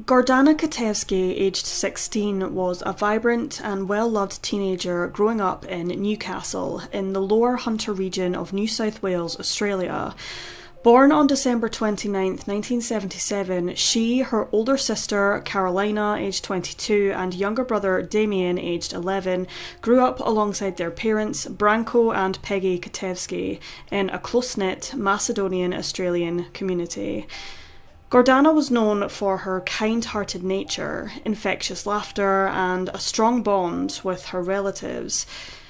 Gordana Kotevski, aged 16, was a vibrant and well-loved teenager growing up in Newcastle, in the lower Hunter region of New South Wales, Australia. Born on December 29, 1977, she, her older sister Carolina, aged 22, and younger brother Damien, aged 11, grew up alongside their parents, Branko and Peggy Kotevski, in a close-knit Macedonian-Australian community. Gordana was known for her kind-hearted nature, infectious laughter, and a strong bond with her relatives.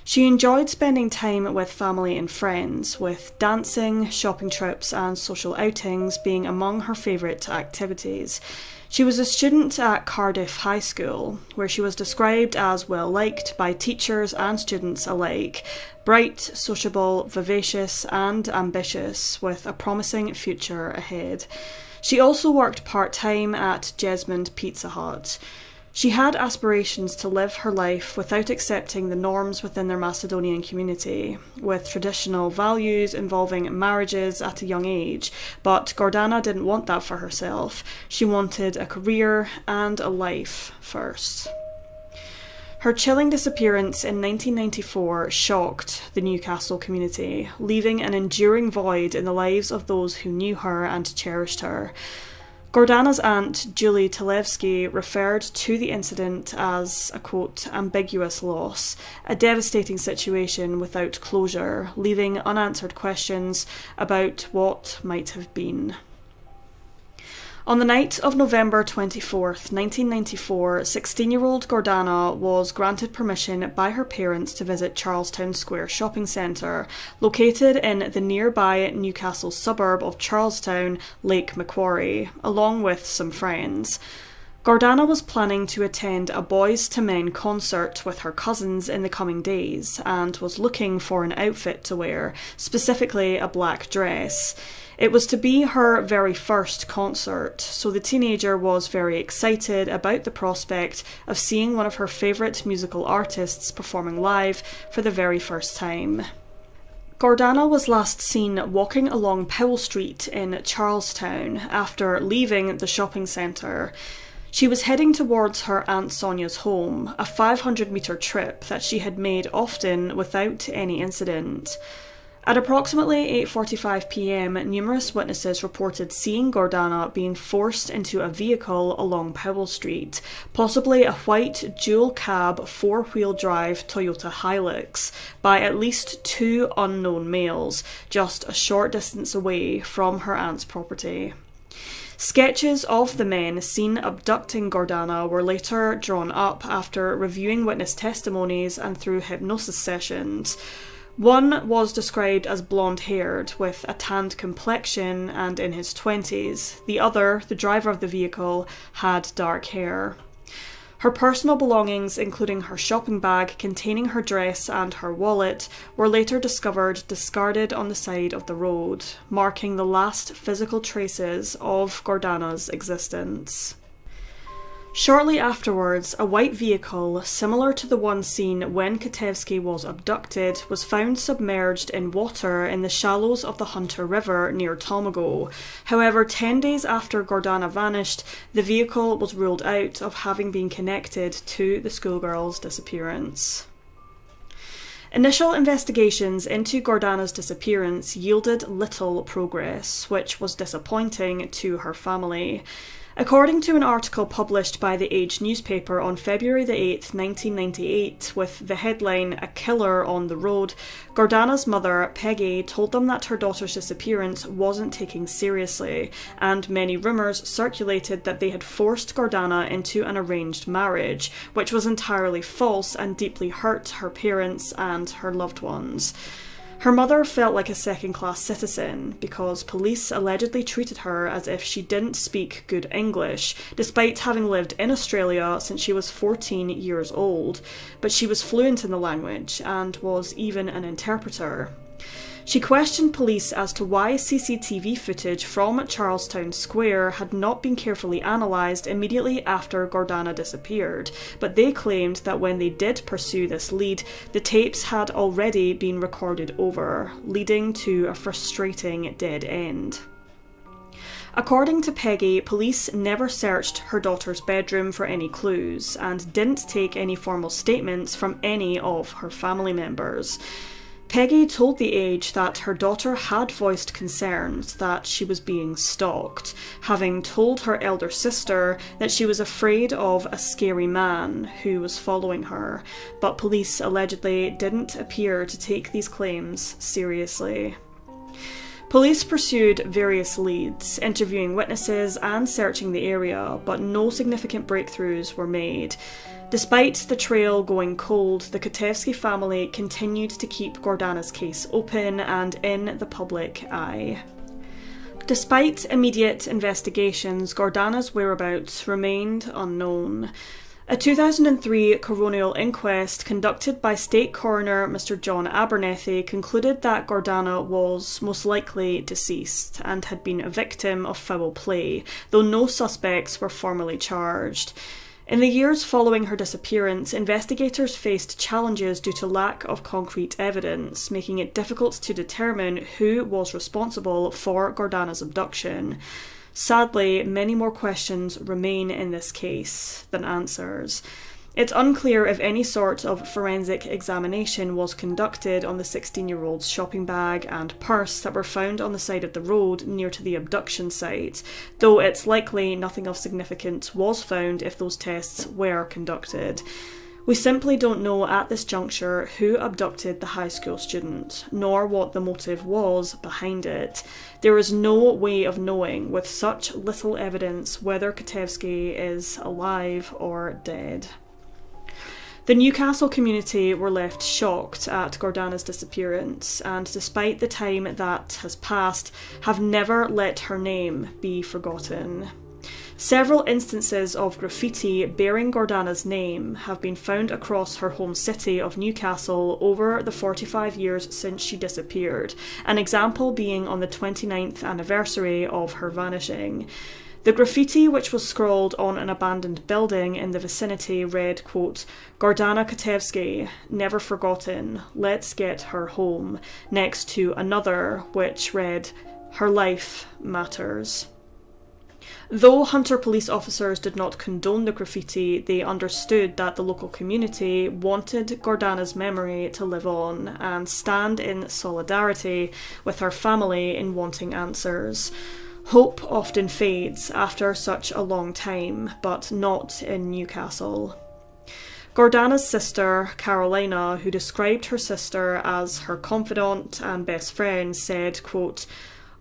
She enjoyed spending time with family and friends, with dancing, shopping trips, and social outings being among her favourite activities. She was a student at Cardiff High School, where she was described as well-liked by teachers and students alike, bright, sociable, vivacious, and ambitious, with a promising future ahead. She also worked part-time at Jesmond Pizza Hut. She had aspirations to live her life without accepting the norms within their Macedonian community, with traditional values involving marriages at a young age, but Gordana didn't want that for herself. She wanted a career and a life first. Her chilling disappearance in 1994 shocked the Newcastle community, leaving an enduring void in the lives of those who knew her and cherished her. Gordana's aunt, Julie Talevsky, referred to the incident as a, quote, ambiguous loss, a devastating situation without closure, leaving unanswered questions about what might have been. On the night of November 24th, 1994, 16-year-old Gordana was granted permission by her parents to visit Charlestown Square Shopping Centre, located in the nearby Newcastle suburb of Charlestown, Lake Macquarie, along with some friends. Gordana was planning to attend a Boys to Men concert with her cousins in the coming days, and was looking for an outfit to wear, specifically a black dress. It was to be her very first concert, so the teenager was very excited about the prospect of seeing one of her favourite musical artists performing live for the very first time. Gordana was last seen walking along Powell Street in Charlestown after leaving the shopping centre. She was heading towards her Aunt Sonia's home, a 500-metre trip that she had made often without any incident. At approximately 8:45 p.m, numerous witnesses reported seeing Gordana being forced into a vehicle along Powell Street, possibly a white dual-cab four-wheel drive Toyota Hilux, by at least two unknown males, just a short distance away from her aunt's property. Sketches of the men seen abducting Gordana were later drawn up after reviewing witness testimonies and through hypnosis sessions. One was described as blonde-haired, with a tanned complexion and in his 20s. The other, the driver of the vehicle, had dark hair. Her personal belongings, including her shopping bag containing her dress and her wallet, were later discovered discarded on the side of the road, marking the last physical traces of Gordana's existence. Shortly afterwards, a white vehicle, similar to the one seen when Kotevski was abducted, was found submerged in water in the shallows of the Hunter River near Tomago. However, 10 days after Gordana vanished, the vehicle was ruled out of having been connected to the schoolgirl's disappearance. Initial investigations into Gordana's disappearance yielded little progress, which was disappointing to her family. According to an article published by the Age newspaper on February 8, 1998, with the headline "A Killer on the Road," Gordana's mother, Peggy, told them that her daughter's disappearance wasn't taken seriously, and many rumours circulated that they had forced Gordana into an arranged marriage, which was entirely false and deeply hurt her parents and her loved ones. Her mother felt like a second-class citizen because police allegedly treated her as if she didn't speak good English, despite having lived in Australia since she was 14 years old, but she was fluent in the language and was even an interpreter. She questioned police as to why CCTV footage from Charlestown Square had not been carefully analysed immediately after Gordana disappeared, but they claimed that when they did pursue this lead, the tapes had already been recorded over, leading to a frustrating dead end. According to Peggy, police never searched her daughter's bedroom for any clues and didn't take any formal statements from any of her family members. Peggy told The Age that her daughter had voiced concerns that she was being stalked, having told her elder sister that she was afraid of a scary man who was following her, but police allegedly didn't appear to take these claims seriously. Police pursued various leads, interviewing witnesses and searching the area, but no significant breakthroughs were made. Despite the trail going cold, the Kotevski family continued to keep Gordana's case open and in the public eye. Despite immediate investigations, Gordana's whereabouts remained unknown. A 2003 coronial inquest conducted by State Coroner Mr. John Abernethy concluded that Gordana was most likely deceased and had been a victim of foul play, though no suspects were formally charged. In the years following her disappearance, investigators faced challenges due to lack of concrete evidence, making it difficult to determine who was responsible for Gordana's abduction. Sadly, many more questions remain in this case than answers. It's unclear if any sort of forensic examination was conducted on the 16-year-old's shopping bag and purse that were found on the side of the road near to the abduction site, though it's likely nothing of significance was found if those tests were conducted. We simply don't know at this juncture who abducted the high school student, nor what the motive was behind it. There is no way of knowing with such little evidence whether Kotevski is alive or dead. The Newcastle community were left shocked at Gordana's disappearance, and despite the time that has passed, have never let her name be forgotten. Several instances of graffiti bearing Gordana's name have been found across her home city of Newcastle over the 45 years since she disappeared, an example being on the 29th anniversary of her vanishing. The graffiti, which was scrawled on an abandoned building in the vicinity, read, quote, "Gordana Kotevski, never forgotten, let's get her home," next to another which read, "Her life matters." Though Hunter police officers did not condone the graffiti, they understood that the local community wanted Gordana's memory to live on and stand in solidarity with her family in wanting answers. Hope often fades after such a long time, but not in Newcastle. Gordana's sister, Carolina, who described her sister as her confidant and best friend, said, quote,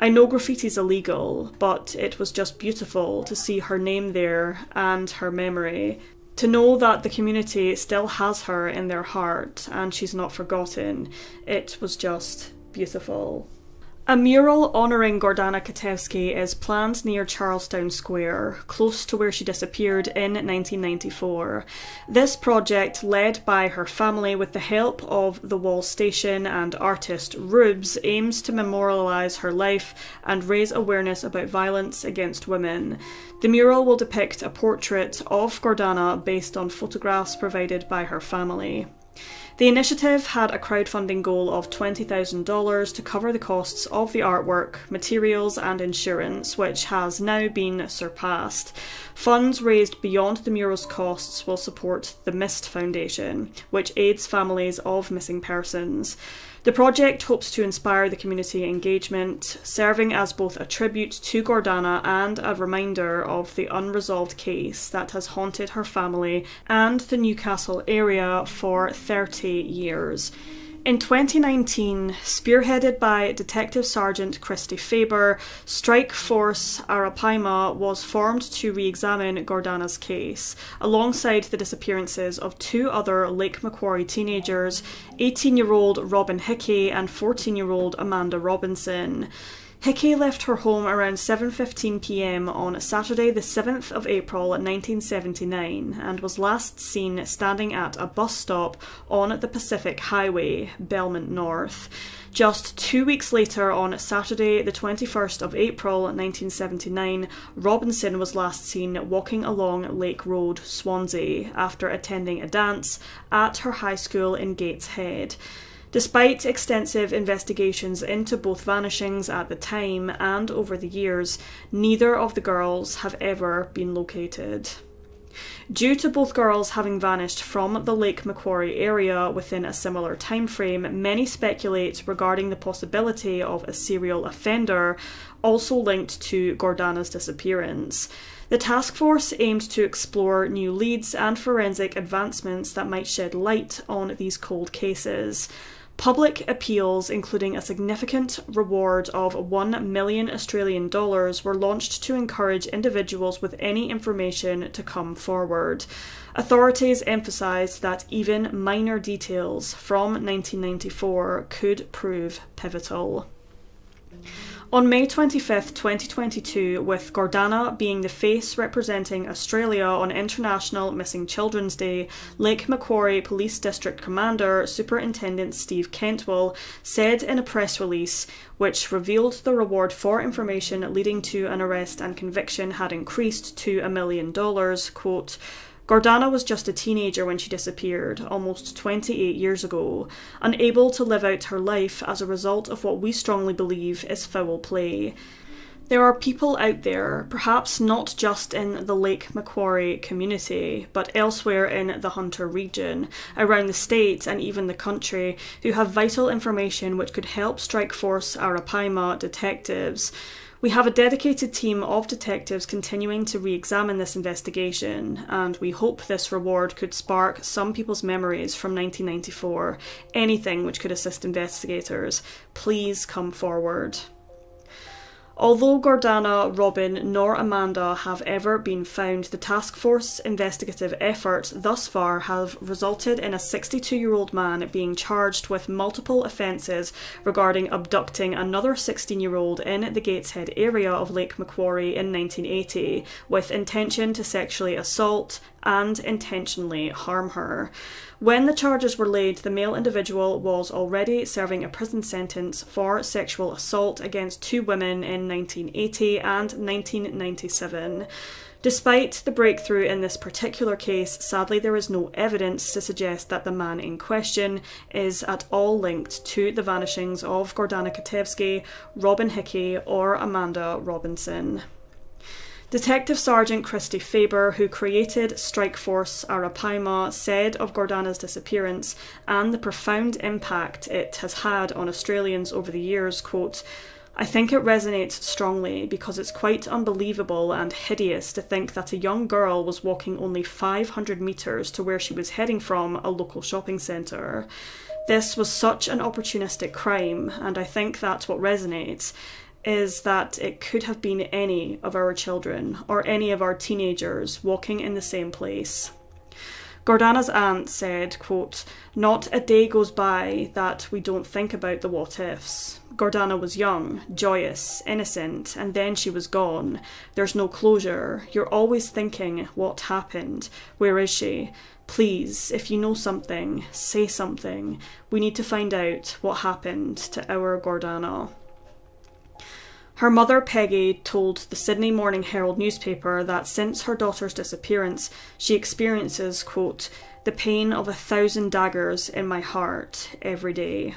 "I know graffiti's illegal, but it was just beautiful to see her name there and her memory. To know that the community still has her in their heart and she's not forgotten. It was just beautiful." A mural honouring Gordana Kotevski is planned near Charlestown Square, close to where she disappeared in 1994. This project, led by her family with the help of the Wall Station and artist Rubes, aims to memorialise her life and raise awareness about violence against women. The mural will depict a portrait of Gordana based on photographs provided by her family. The initiative had a crowdfunding goal of $20,000 to cover the costs of the artwork, materials and insurance, which has now been surpassed. Funds raised beyond the mural's costs will support the Mist Foundation, which aids families of missing persons. The project hopes to inspire the community engagement, serving as both a tribute to Gordana and a reminder of the unresolved case that has haunted her family and the Newcastle area for 30 years. In 2019, spearheaded by Detective Sergeant Christy Faber, Strike Force Arapaima was formed to re-examine Gordana's case, alongside the disappearances of two other Lake Macquarie teenagers, 18-year-old Robyn Hickie and 14-year-old Amanda Robinson. Hickie left her home around 7:15 p.m. on Saturday the 7th of April 1979 and was last seen standing at a bus stop on the Pacific Highway, Belmont North. Just 2 weeks later, on Saturday the 21st of April 1979, Robinson was last seen walking along Lake Road, Swansea, after attending a dance at her high school in Gateshead. Despite extensive investigations into both vanishings at the time and over the years, neither of the girls have ever been located. Due to both girls having vanished from the Lake Macquarie area within a similar time frame, many speculate regarding the possibility of a serial offender also linked to Gordana's disappearance. The task force aimed to explore new leads and forensic advancements that might shed light on these cold cases. Public appeals, including a significant reward of $1 million Australian dollars, were launched to encourage individuals with any information to come forward. Authorities emphasised that even minor details from 1994 could prove pivotal. On May 25, 2022, with Gordana being the face representing Australia on International Missing Children's Day, Lake Macquarie Police District Commander Superintendent Steve Cantwell said in a press release, which revealed the reward for information leading to an arrest and conviction had increased to $1 million, quote, "Gordana was just a teenager when she disappeared, almost 28 years ago, unable to live out her life as a result of what we strongly believe is foul play. There are people out there, perhaps not just in the Lake Macquarie community, but elsewhere in the Hunter region, around the state and even the country, who have vital information which could help Strike Force Arapaima detectives. We have a dedicated team of detectives continuing to re-examine this investigation, and we hope this reward could spark some people's memories from 1994. Anything which could assist investigators. Please come forward." Although Gordana, Robin, nor Amanda have ever been found, the task force investigative efforts thus far have resulted in a 62-year-old man being charged with multiple offences regarding abducting another 16-year-old in the Gateshead area of Lake Macquarie in 1980 with intention to sexually assault and intentionally harm her. When the charges were laid, the male individual was already serving a prison sentence for sexual assault against 2 women in 1980 and 1997. Despite the breakthrough in this particular case, sadly there is no evidence to suggest that the man in question is at all linked to the vanishings of Gordana Kotevski, Robyn Hickie or Amanda Robinson. Detective Sergeant Christy Faber, who created Strike Force Arapaima, said of Gordana's disappearance and the profound impact it has had on Australians over the years, quote, "I think it resonates strongly because it's quite unbelievable and hideous to think that a young girl was walking only 500 metres to where she was heading from, a local shopping centre. This was such an opportunistic crime, and I think that's what resonates, is that it could have been any of our children or any of our teenagers walking in the same place." Gordana's aunt said, quote, "Not a day goes by that we don't think about the what-ifs. Gordana was young, joyous, innocent, and then she was gone. There's no closure. You're always thinking, what happened? Where is she? Please, if you know something, say something. We need to find out what happened to our Gordana." Her mother, Peggy, told the Sydney Morning Herald newspaper that since her daughter's disappearance, she experiences, quote, "the pain of 1,000 daggers in my heart every day."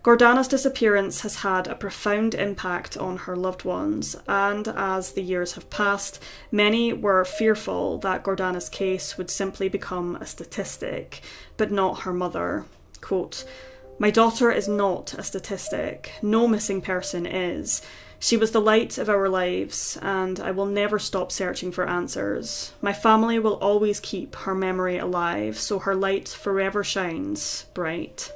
Gordana's disappearance has had a profound impact on her loved ones, and as the years have passed, many were fearful that Gordana's case would simply become a statistic, but not her mother. Quote, "My daughter is not a statistic. No missing person is. She was the light of our lives, and I will never stop searching for answers. My family will always keep her memory alive, so her light forever shines bright."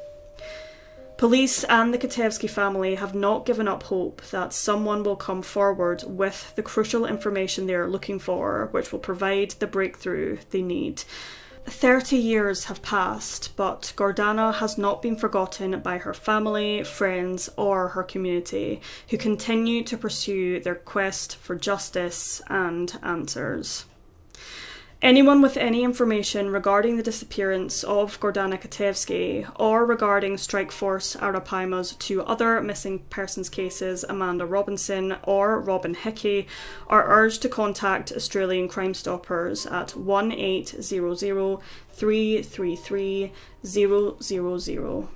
Police and the Kotevski family have not given up hope that someone will come forward with the crucial information they are looking for, which will provide the breakthrough they need. 30 years have passed, but Gordana has not been forgotten by her family, friends, or her community, who continue to pursue their quest for justice and answers. Anyone with any information regarding the disappearance of Gordana Kotevski or regarding Strike Force Arapaima's 2 other missing persons cases, Amanda Robinson or Robyn Hickie, are urged to contact Australian Crimestoppers at 1800 333 000.